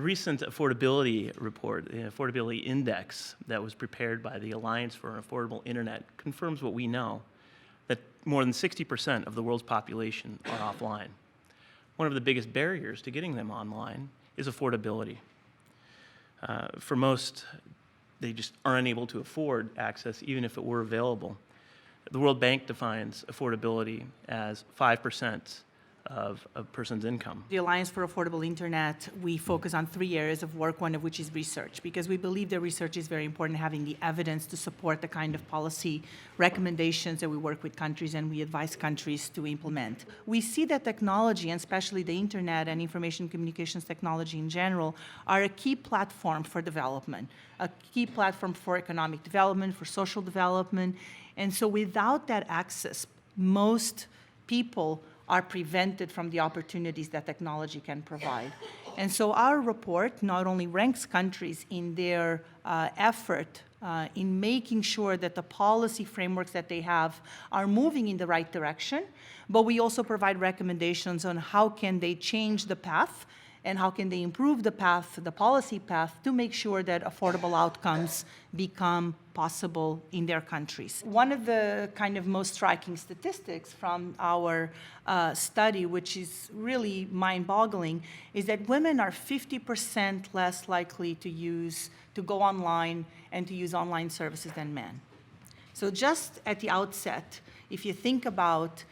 recent affordability report, the Affordability Index that was prepared by the Alliance for an Affordable Internet, confirms what we know, that more than 60% of the world's population are offline. One of the biggest barriers to getting them online is affordability. For most, they just are unable to afford access, even if it were available. The World Bank defines affordability as 5% of a person's income. The Alliance for Affordable Internet, we focus on 3 areas of work, one of which is research, because we believe that research is very important, having the evidence to support the kind of policy recommendations that we work with countries and we advise countries to implement. We see that technology, and especially the internet and information communications technology in general, are a key platform for development, a key platform for economic development, for social development. And so without that access, most people are prevented from the opportunities that technology can provide. And so our report not only ranks countries in their effort in making sure that the policy frameworks that they have are moving in the right direction, but we also provide recommendations on how can they change the path and how can they improve the path, the policy path, to make sure that affordable outcomes become possible in their countries. One of the kind of most striking statistics from our study, which is really mind-boggling, is that women are 50% less likely to go online and to use online services than men. So just at the outset, if you think about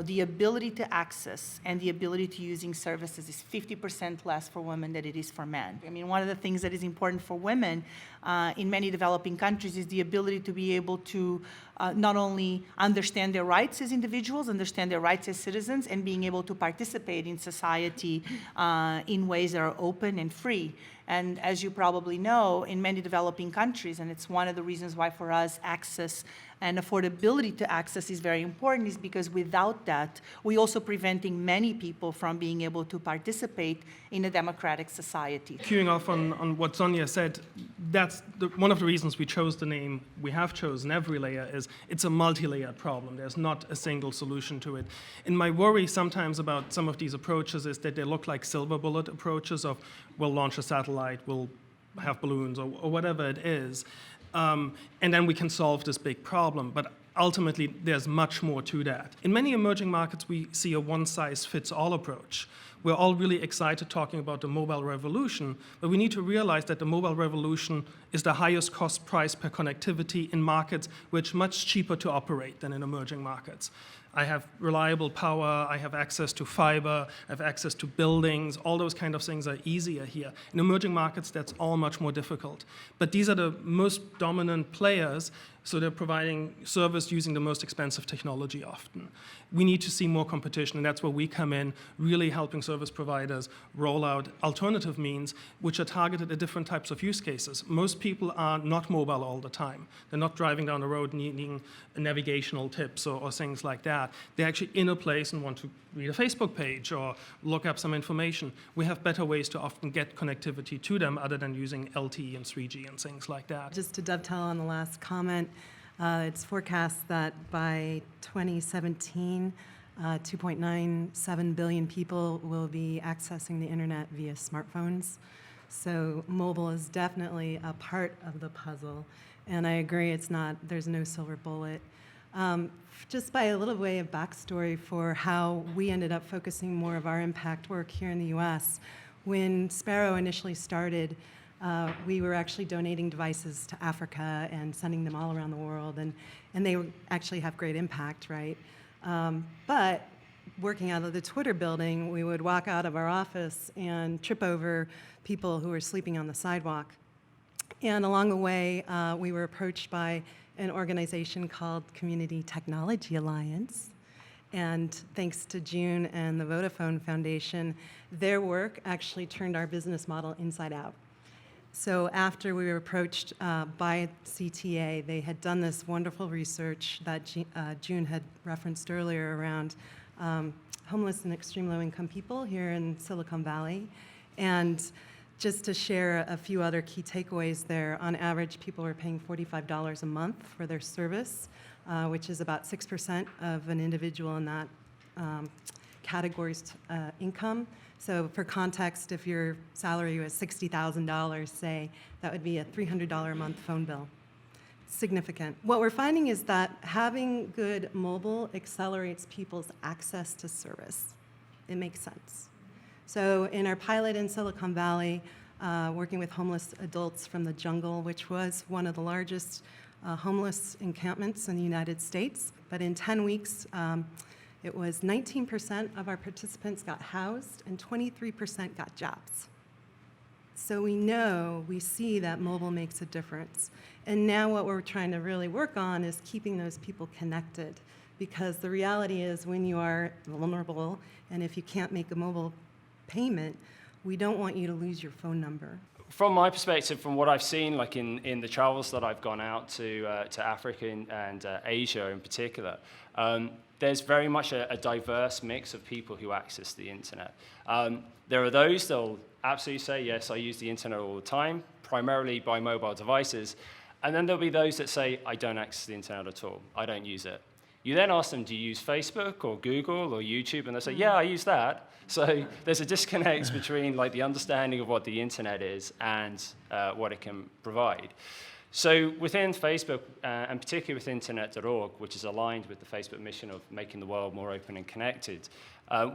the ability to access and the ability to using services is 50% less for women than it is for men. I mean, one of the things that is important for women in many developing countries is the ability to be able to not only understand their rights as individuals, understand their rights as citizens, and being able to participate in society in ways that are open and free. And as you probably know, in many developing countries, and it's one of the reasons why for us access and affordability to access is very important, is because without that, we're also preventing many people from being able to participate in a democratic society. Queuing off on what Sonia said, that's one of the reasons we chose the name we have chosen, EveryLayer, is it's a multi-layered problem. There's not a single solution to it. And my worry sometimes about some of these approaches is that they look like silver bullet approaches of we'll launch a satellite, we'll have balloons, or whatever it is. And then we can solve this big problem. But ultimately, there's much more to that. In many emerging markets, we see a one-size-fits-all approach. We're all really excited talking about the mobile revolution, but we need to realize that the mobile revolution is the highest cost price per connectivity in markets which are much cheaper to operate than in emerging markets. I have reliable power, I have access to fiber, I have access to buildings, all those kind of things are easier here. In emerging markets, that's all much more difficult. But these are the most dominant players, so they're providing service using the most expensive technology often. We need to see more competition, and that's where we come in, really helping service providers roll out alternative means which are targeted at different types of use cases. Most people are not mobile all the time. They're not driving down the road needing navigational tips or things like that. They're actually in a place and want to read a Facebook page or look up some information. We have better ways to often get connectivity to them other than using LTE and 3G and things like that. Just to dovetail on the last comment, it's forecast that by 2017, 2.97 billion people will be accessing the internet via smartphones. So mobile is definitely a part of the puzzle. And I agree, there's no silver bullet. Just by a little way of backstory for how we ended up focusing more of our impact work here in the US, when Sparrow initially started, we were actually donating devices to Africa and sending them all around the world, and they actually have great impact, right? But working out of the Twitter building, we would walk out of our office and trip over people who were sleeping on the sidewalk. And along the way, we were approached by an organization called Community Technology Alliance. And thanks to June and the Vodafone Foundation, their work actually turned our business model inside out. So after we were approached by CTA, they had done this wonderful research that June had referenced earlier around homeless and extreme low-income people here in Silicon Valley. And just to share a few other key takeaways there, on average, people are paying $45 a month for their service, which is about 6% of an individual in that category's income. So for context, if your salary was $60,000, say, that would be a $300 a month phone bill. Significant. What we're finding is that having good mobile accelerates people's access to service. It makes sense. So in our pilot in Silicon Valley, working with homeless adults from the jungle, which was one of the largest homeless encampments in the United States, but in 10 weeks, it was 19% of our participants got housed and 23% got jobs. So we see that mobile makes a difference. And now what we're trying to really work on is keeping those people connected, because the reality is when you are vulnerable and if you can't make a mobile payment, we don't want you to lose your phone number. From my perspective, from what I've seen, like in the travels that I've gone out to Africa and Asia in particular, there's very much a diverse mix of people who access the internet. There are those that'll absolutely say, yes, I use the internet all the time, primarily by mobile devices. And then there'll be those that say, I don't access the internet at all. I don't use it. You then ask them, do you use Facebook or Google or YouTube? And they say, yeah, I use that. So there's a disconnect between like the understanding of what the internet is and what it can provide. So within Facebook, and particularly with Internet.org, which is aligned with the Facebook mission of making the world more open and connected,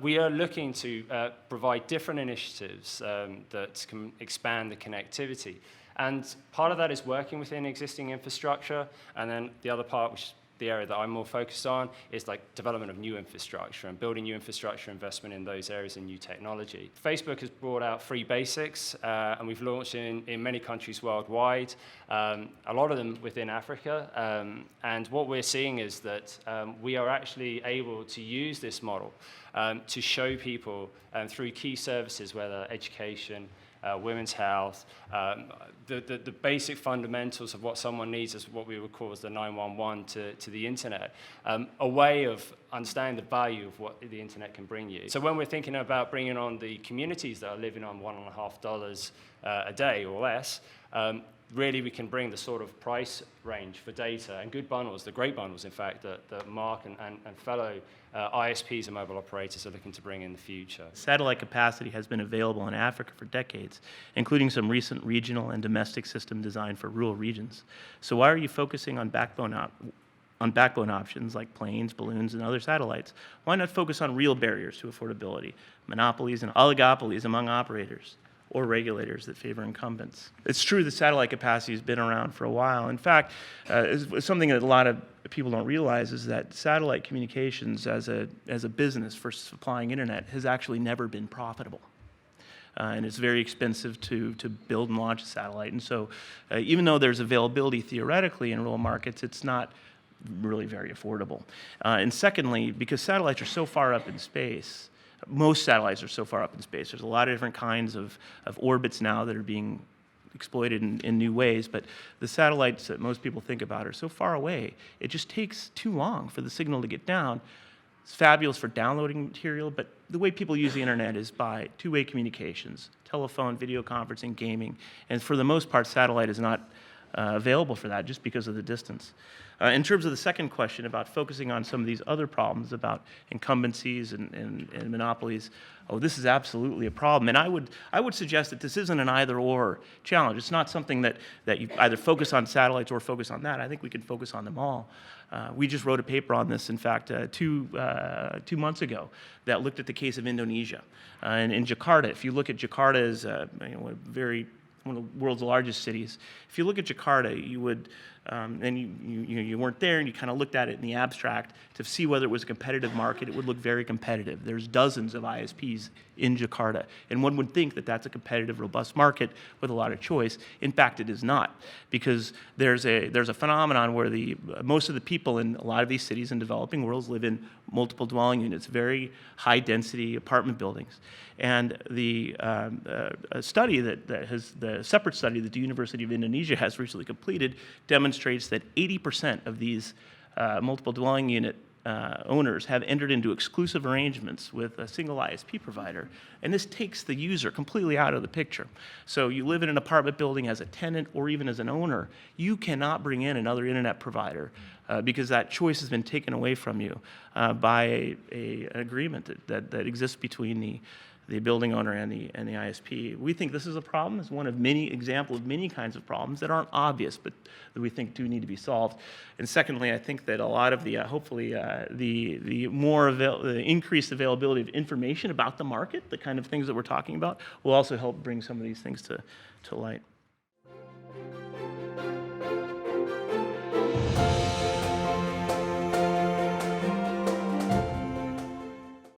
we are looking to provide different initiatives that can expand the connectivity. And part of that is working within existing infrastructure, and then the other part, which is the area that I'm more focused on, is like development of new infrastructure and building new infrastructure investment in those areas and new technology. Facebook has brought out free basics, and we've launched in many countries worldwide, a lot of them within Africa. And what we're seeing is that we are actually able to use this model to show people through key services, whether education, women's health, the basic fundamentals of what someone needs is what we would call as the 911 to the internet, a way of understanding the value of what the internet can bring you. So when we're thinking about bringing on the communities that are living on $1.50 a day or less, really we can bring the sort of price range for data and good bundles, the great bundles, in fact, that Mark and fellow ISPs and mobile operators are looking to bring in the future. Satellite capacity has been available in Africa for decades, including some recent regional and domestic system designed for rural regions. So why are you focusing on backbone options like planes, balloons, and other satellites? Why not focus on real barriers to affordability, monopolies and oligopolies among operators, or regulators that favor incumbents? It's true that satellite capacity has been around for a while. In fact, it's something that a lot of people don't realize is that satellite communications as a business for supplying internet has actually never been profitable. And it's very expensive to build and launch a satellite. And so even though there's availability theoretically in rural markets, it's not really very affordable. And secondly, because satellites are so far up in space, most satellites are so far up in space. There's a lot of different kinds of orbits now that are being exploited in new ways, but the satellites that most people think about are so far away, it just takes too long for the signal to get down. It's fabulous for downloading material, but the way people use the internet is by two-way communications, telephone, video conferencing, gaming, and for the most part, satellite is not available for that just because of the distance. In terms of the second question about focusing on some of these other problems about incumbencies and monopolies, this is absolutely a problem. And I would suggest that this isn't an either-or challenge. It's not something that you either focus on satellites or focus on that. I think we can focus on them all. We just wrote a paper on this, in fact, 2 months ago that looked at the case of Indonesia. And in Jakarta, if you look at Jakarta as one of the world's largest cities. If you look at Jakarta, you would, and you weren't there, and you kind of looked at it in the abstract to see whether it was a competitive market. It would look very competitive. There's dozens of ISPs in Jakarta, and one would think that that's a competitive, robust market with a lot of choice. In fact, it is not, because there's a phenomenon where most of the people in a lot of these cities in developing worlds live in multiple dwelling units, very high-density apartment buildings. And the study the separate study that the University of Indonesia has recently completed demonstrates that 80% of these multiple dwelling unit owners have entered into exclusive arrangements with a single ISP provider, and this takes the user completely out of the picture. So you live in an apartment building as a tenant or even as an owner, you cannot bring in another internet provider because that choice has been taken away from you by an agreement that exists between the building owner and the ISP. We think this is a problem. It's one of many examples of many kinds of problems that aren't obvious, but that we think do need to be solved. And secondly, I think that a lot of the hopefully the increased availability of information about the market, the kind of things that we're talking about, will also help bring some of these things to light.